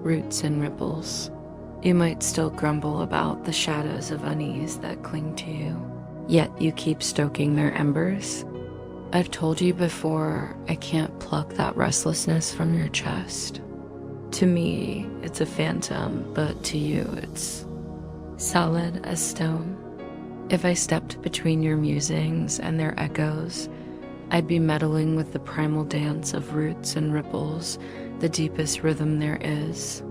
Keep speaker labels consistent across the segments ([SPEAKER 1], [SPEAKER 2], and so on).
[SPEAKER 1] roots and ripples. You might still grumble about the shadows of unease that cling to you, yet you keep stoking their embers. I've told you before, I can't pluck that restlessness from your chest. To me, it's a phantom, but to you, it's solid as stone. If I stepped between your musings and their echoes, I'd be meddling with the primal dance of roots and ripples, the deepest rhythm there is.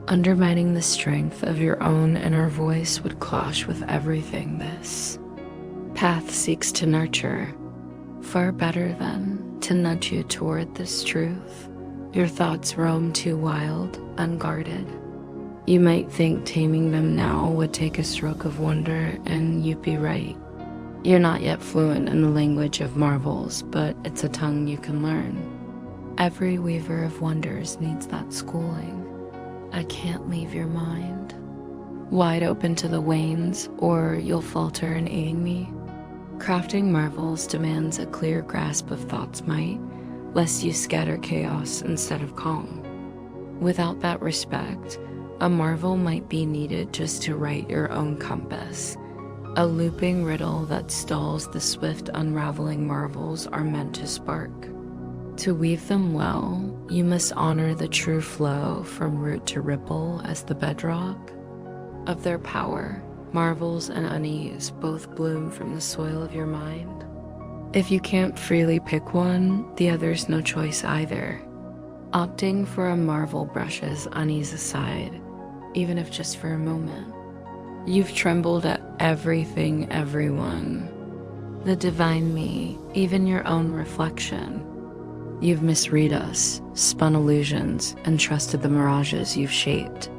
[SPEAKER 1] Undermining the strength of your own inner voice would clash with everything this path seeks to nurture. Far better than to nudge you toward this truth. Your thoughts roam too wild, unguarded. You might think taming them now would take a stroke of wonder, and you'd be right. You're not yet fluent in the language of marvels, but it's a tongue you can learn. Every weaver of wonders needs that schooling. I can't leave your mind wide open to the wanes, or you'll falter in aiding me. Crafting marvels demands a clear grasp of thought's might, lest you scatter chaos instead of calm. Without that respect, a marvel might be needed just to write your own compass. A looping riddle that stalls the swift unraveling marvels are meant to spark. To weave them well, you must honor the true flow from root to ripple as the bedrock of their power. Marvels and unease both bloom from the soil of your mind. If you can't freely pick one, the other's no choice either. Opting for a marvel brushes unease aside, even if just for a moment. You've trembled at everything, everyone. The divine me, even your own reflection. You've misread us, spun illusions, and trusted the mirages you've shaped.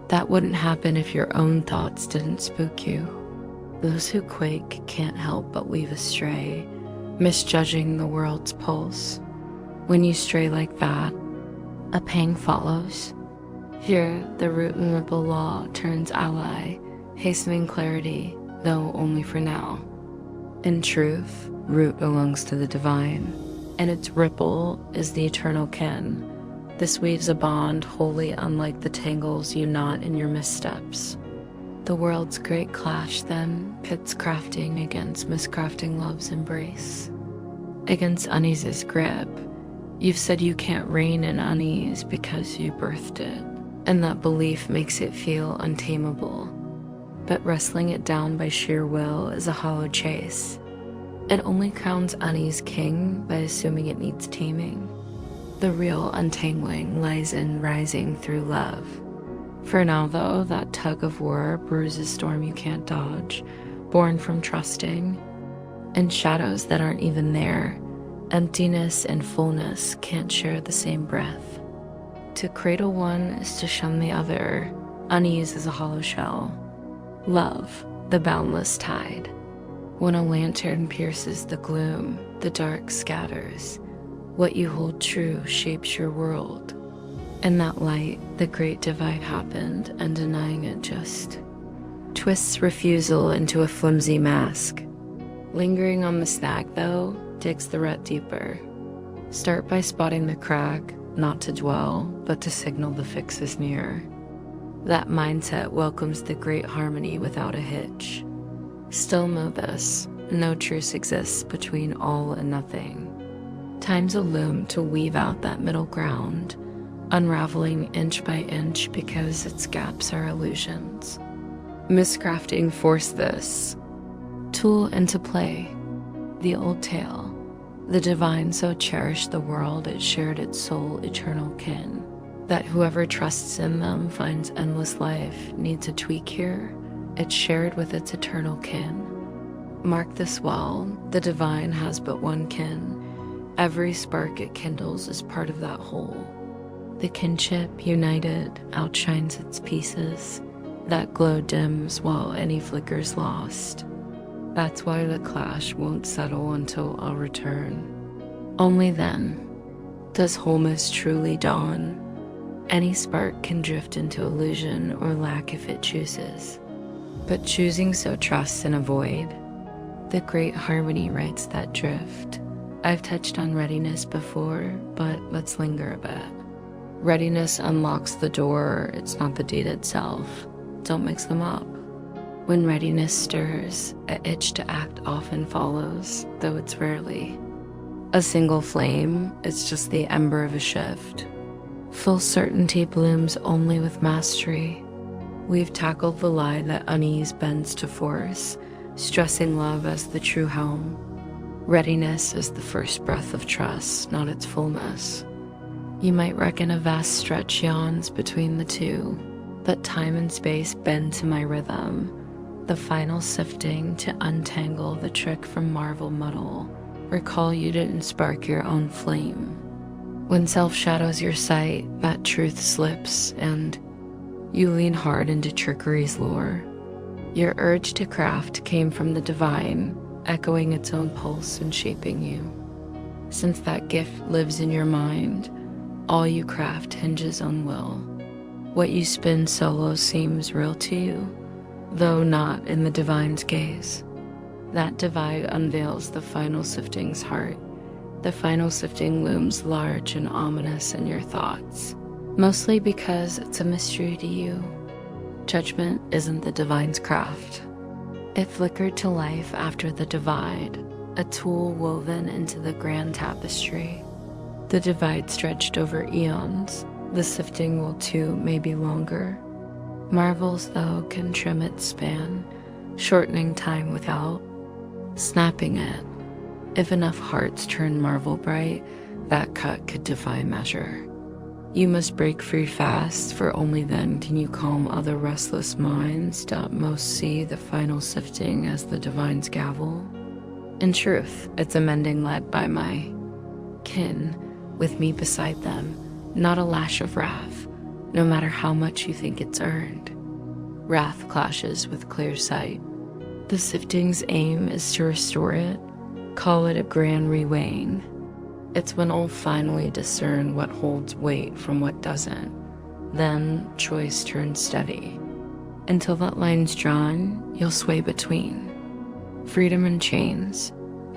[SPEAKER 1] That wouldn't happen if your own thoughts didn't spook you. Those who quake can't help but weave astray, misjudging the world's pulse. When you stray like that, a pang follows. Here, the root and ripple law turns ally, hastening clarity, though only for now. In truth, root belongs to the divine, and its ripple is the eternal kin. This weaves a bond wholly unlike the tangles you knot in your missteps. The world's great clash, then, pits crafting against miscrafting love's embrace. Against unease's grip, you've said you can't reign in unease because you birthed it, and that belief makes it feel untamable. But wrestling it down by sheer will is a hollow chase. It only crowns unease king by assuming it needs taming. The real untangling lies in rising through love. For now, though, that tug of war brews a storm you can't dodge, born from trusting in shadows that aren't even there. Emptiness and fullness can't share the same breath. To cradle one is to shun the other. Unease is a hollow shell. Love, the boundless tide. When a lantern pierces the gloom, the dark scatters. What you hold true shapes your world. In that light, the great divide happened, and denying it just twists refusal into a flimsy mask. Lingering on the snag, though, digs the rut deeper. Start by spotting the crack, not to dwell, but to signal the fix is near. That mindset welcomes the great harmony without a hitch. Still know this, no truce exists between all and nothing. Time's a loom to weave out that middle ground, unraveling inch by inch because its gaps are illusions. Miscrafting forced this tool into play, the old tale. The divine so cherished the world it shared its soul eternal kin, that whoever trusts in them finds endless life. Needs a tweak here, it's shared with its eternal kin. Mark this well, the divine has but one kin. Every spark it kindles is part of that whole. The kinship, united, outshines its pieces. That glow dims while any flicker's lost. That's why the clash won't settle until I'll return. Only then does wholeness truly dawn. Any spark can drift into illusion or lack if it chooses. But choosing so trusts in a void. The great harmony rights that drift. I've touched on readiness before, but let's linger a bit. Readiness unlocks the door, it's not the deed itself. Don't mix them up. When readiness stirs, an itch to act often follows, though it's rarely a single flame, it's just the ember of a shift. Full certainty blooms only with mastery. We've tackled the lie that unease bends to force, stressing love as the true helm. Readiness is the first breath of trust, not its fullness. You might reckon a vast stretch yawns between the two, but time and space bend to my rhythm, the final sifting to untangle the trick from marvel muddle. Recall you didn't spark your own flame. When self shadows your sight, that truth slips, and you lean hard into trickery's lure. Your urge to craft came from the divine, echoing its own pulse and shaping you. Since that gift lives in your mind, all you craft hinges on will. What you spin solo seems real to you, though not in the divine's gaze. That divide unveils the final sifting's heart. The final sifting looms large and ominous in your thoughts, mostly because it's a mystery to you. Judgment isn't the divine's craft. It flickered to life after the divide, a tool woven into the grand tapestry. The divide stretched over eons. The sifting will too, maybe longer. Marvels, though, can trim its span, shortening time without snapping it. If enough hearts turn marvel bright, that cut could defy measure. You must break free fast, for only then can you calm other restless minds that most see the final sifting as the divine's gavel. In truth, it's a mending led by my kin, with me beside them, not a lash of wrath, no matter how much you think it's earned. Wrath clashes with clear sight. The sifting's aim is to restore it, call it a grand reweighing. It's when all finally discern what holds weight from what doesn't. Then choice turns steady. Until that line's drawn, you'll sway between freedom and chains.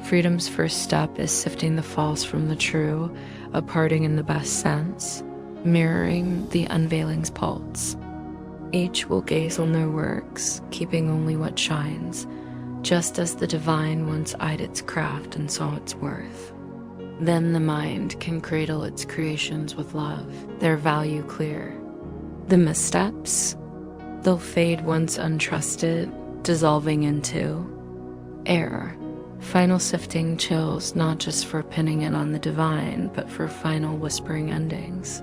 [SPEAKER 1] Freedom's first step is sifting the false from the true, a parting in the best sense, mirroring the unveiling's pulse. Each will gaze on their works, keeping only what shines, just as the divine once eyed its craft and saw its worth. Then the mind can cradle its creations with love, their value clear. The missteps, they'll fade once untrusted, dissolving into air. Final sifting chills not just for pinning it on the divine, but for final whispering endings.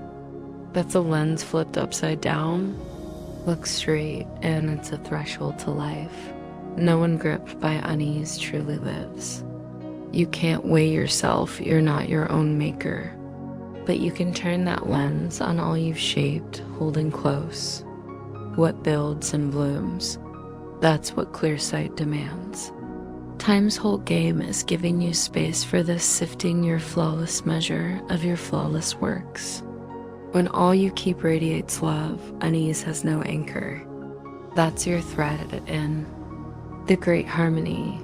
[SPEAKER 1] That's a lens flipped upside down. Look straight, and it's a threshold to life. No one gripped by unease truly lives. You can't weigh yourself, you're not your own maker. But you can turn that lens on all you've shaped, holding close. What builds and blooms, that's what clear sight demands. Time's whole game is giving you space for this, sifting your flawless measure of your flawless works. When all you keep radiates love, unease has no anchor. That's your thread in the great harmony,